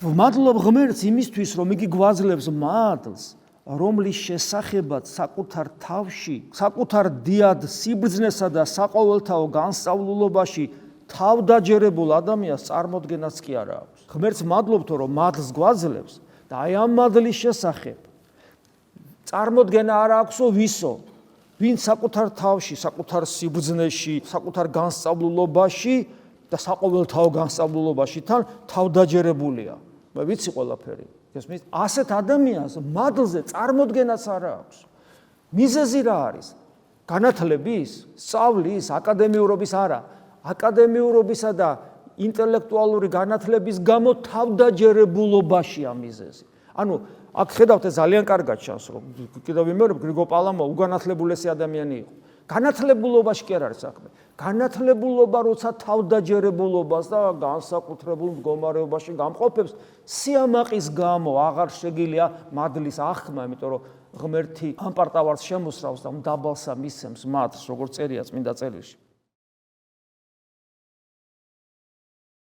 ვმადლობ ღმერთს იმისთვის, რომ იგი გვაძლევს მადლს, რომლის შესახებაც საკუთარ თავში, საკუთარ დიად სიბრძნესა და საყოველთაო განსწავლულობაში თავდაჯერებულ ადამიანს წარმოდგენაც კი არ აქვს. ღმერთს მადლობთო, რომ მადლს გვაძლევს და აი ამ მადლის შესახებ წარმოდგენა არ აქვსო ვისო, ვინ საკუთარ თავში, საკუთარ სიბრძნეში, საკუთარ განსწავლულობაში და საყოველთაო განსწავლულობაში თან თავდაჯერებულია. მე ვიცი ყველაფერი. გესმის? ასეთ ადამიანს მადლზე წარმოდგენაც არ აქვს. მიზეზი რა არის? განათლების, სწავლის, აკადემიურობის არა. აკადემიურობისა და ინტელექტუალური განათლების გამო თავდაჯერებულობაშია მიზეზი. ანუ აქ ხედავთ ძალიან კარგად ჩანს, რომ კიდევ ვიმეორებ, გრიგო პალამა უგანათლებულესი ადამიანი იყო. განათლებულობაში კი არ არის საქმე. განათლებულობა როცა თავდაჯერებულობას და განსაკუთრებულ მდგომარეობაში გამყოფებს, სიამაყის გამო აღარ შეგიძლია მადლის აღქმა, იმიტომ რომ ღმერთი ამ პარტავარს შემოსრავს და მდაბალსა მისცემს მადლს, როგორც წერია წმინდა წერილში.